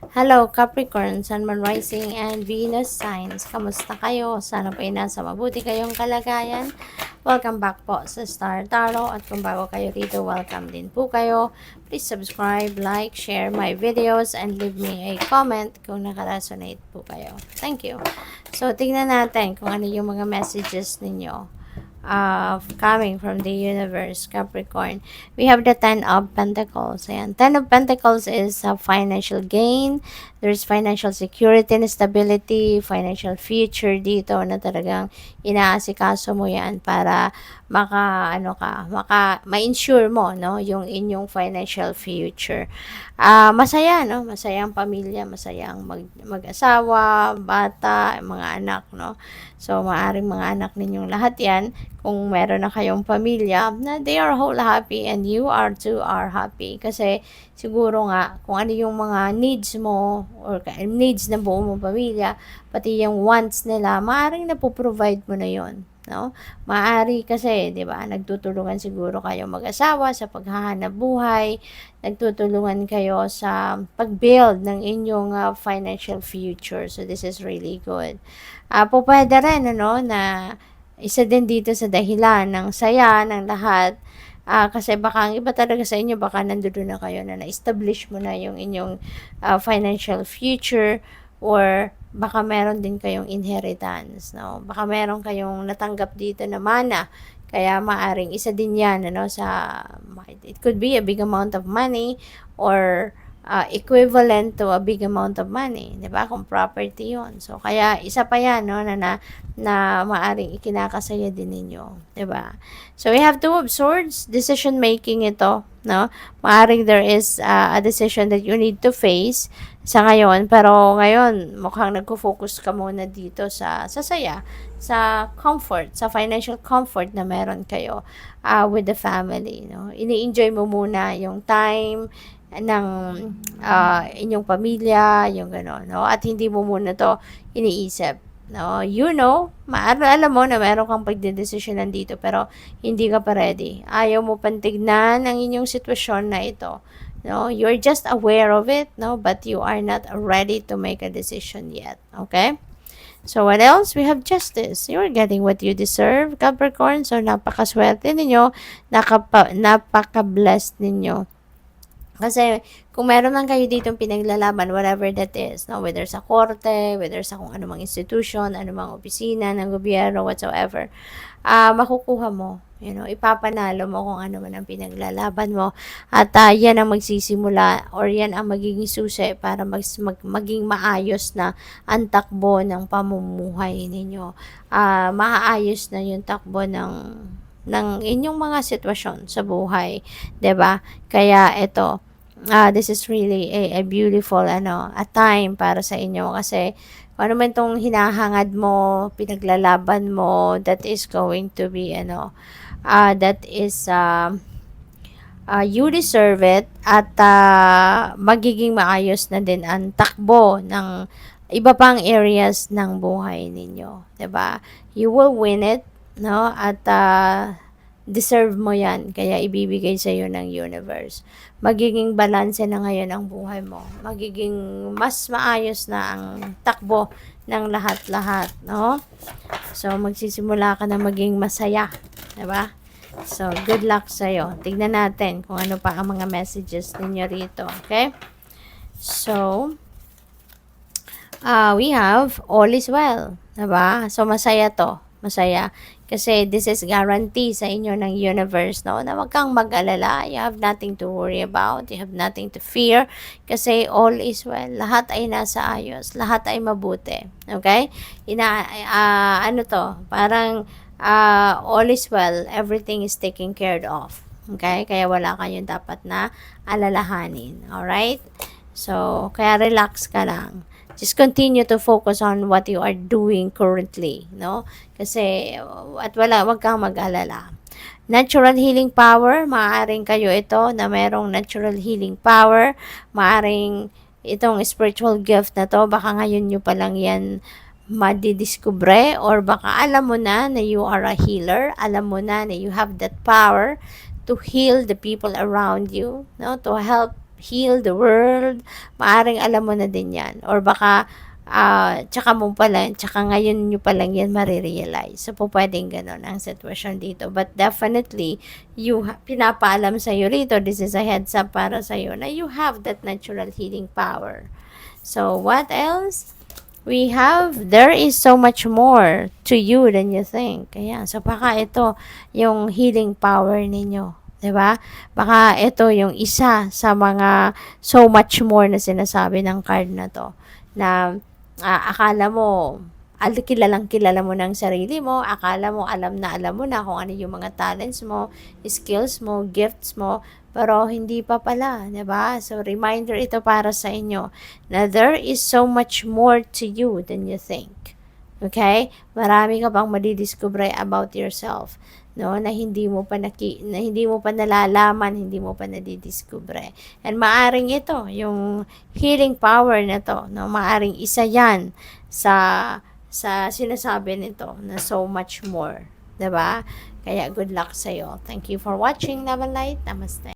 Hello Capricorn, Sun, Moon, Rising, and Venus signs. Kamusta kayo? Sana po ay nasa mabuti kayong kalagayan. Welcome back po sa Star Tarot. At kung bago kayo rito, welcome din po kayo. Please subscribe, like, share my videos, and leave me a comment kung nakaresonate po kayo. Thank you. So, tingnan natin kung ano yung mga messages ninyo coming from the universe, Capricorn. We have the Ten of Pentacles. Ayan. Ten of Pentacles is financial gain. There's financial security and stability, financial future dito na talagang inaasikaso mo yan para ma-insure mo, no, yung inyong financial future. Masaya, no? Masayang pamilya, masayang mag-asawa, bata, mga anak, no? So, maaring mga anak ninyong lahat yan, kung meron na kayong pamilya, na they are whole happy and you are too are happy. Kasi, siguro nga, kung ano yung mga needs mo, or needs ng buong mong pamilya, pati yung wants nila, maaring napoprovide mo na yon, no? Maari kasi, 'di ba? Nagtutulungan siguro kayo mag-asawa sa paghahanap buhay, nagtutulungan kayo sa pag-build ng inyong financial future. So this is really good. Pwede rin ano na isa din dito sa dahilan ng saya ng lahat. Kasi baka ang iba talaga sa inyo, baka nandoon na kayo na na-establish mo na yung inyong financial future, or baka meron din kayong inheritance, no? Baka meron kayong natanggap dito na mana, kaya maaring isa din yan, ano, it could be a big amount of money, or equivalent to a big amount of money, 'di ba? Kung property 'yon. So kaya isa pa 'yan, no, na maaring ikinakasaya din ninyo, 'di ba? So we have Two of Swords, decision making ito, no? Maaring there is a decision that you need to face sa ngayon, pero ngayon mukhang nagko-focus ka muna dito sa saya, sa comfort, sa financial comfort na meron kayo with the family, no? Ini-enjoy mo muna yung time ng inyong pamilya, yung gano'n, no? At hindi mo muna to iniisip, no? You know, alam mo na meron kang pagdedesisyonan dito, pero hindi ka pa ready. Ayaw mo pantignan ang inyong sitwasyon na ito, no? You're just aware of it, no? But you are not ready to make a decision yet, okay? So, what else? We have justice. You're getting what you deserve, Capricorn. So, napakaswerte ninyo, napaka-blessed ninyo. Kasi, kung meron man kayo ditong pinaglalaban, whatever that is, no? Whether sa korte, whether sa kung anumang institution, anumang opisina ng gobyerno, whatsoever, makukuha mo. You know, ipapanalo mo kung ano man ang pinaglalaban mo. At yan ang magsisimula, or yan ang magiging susi para maging maayos na ang takbo ng pamumuhay ninyo. Maayos na yung takbo ng inyong mga sitwasyon sa buhay, 'di ba? Kaya ito, this is really a beautiful a time para sa inyo, kasi kung ano man tong hinahangad mo, pinaglalaban mo, that is going to be that is you deserve it, at magiging maayos na din ang takbo ng iba pang areas ng buhay ninyo, 'di ba? You will win it, no? At deserve mo yan, kaya ibibigay sa iyo ng universe. Magiging balanse na ngayon ang buhay mo. Magiging mas maayos na ang takbo ng lahat-lahat, no? So, magsisimula ka na maging masaya, diba? So, good luck sa iyo. Tignan natin kung ano pa ang mga messages ninyo rito, okay? So, we have all is well, diba? So, masaya to. Masaya. Kasi this is guarantee sa inyo ng universe, no? Na wag kang mag-alala. You have nothing to worry about. You have nothing to fear. Kasi all is well. Lahat ay nasa ayos. Lahat ay mabuti. Okay? Ano to? Parang all is well. Everything is taken care of. Okay? Kaya wala kayong dapat na alalahanin. Alright? So, kaya relax ka lang. Just continue to focus on what you are doing currently, no? Kasi, at wag kang mag-alala. Natural healing power, maaaring kayo ito na merong natural healing power, maaaring itong spiritual gift na to, baka ngayon nyo pa lang yan madidiskubre, or baka alam mo na you are a healer, alam mo na you have that power to heal the people around you, no? To help heal the world, maaring alam mo na din yan. Or baka, tsaka ngayon nyo pa lang yan marirealize. So, po pwedeng ganun ang sitwasyon dito. But definitely, pinapaalam sa'yo rito, this is a heads up para sa'yo, na you have that natural healing power. So, what else? There is so much more to you than you think. Ayan. So, baka ito, yung healing power ninyo. 'Di ba? Baka ito yung isa sa mga so much more na sinasabi ng card na to. Na akala mo, kilalang kilala mo ng sarili mo, akala mo alam mo na kung ano yung mga talents mo, skills mo, gifts mo, pero hindi pa pala, 'di ba? So reminder ito para sa inyo na there is so much more to you than you think. Okay? Marami ka pang madidiscover about yourself, no? Na hindi mo pa nalalaman, hindi mo pa nadidiscover. And maaring ito, yung healing power na to, no? Maaring isa 'yan sa sinasabi nito na so much more, 'di ba? Kaya good luck sa iyo. Thank you for watching. Love and light. Namaste.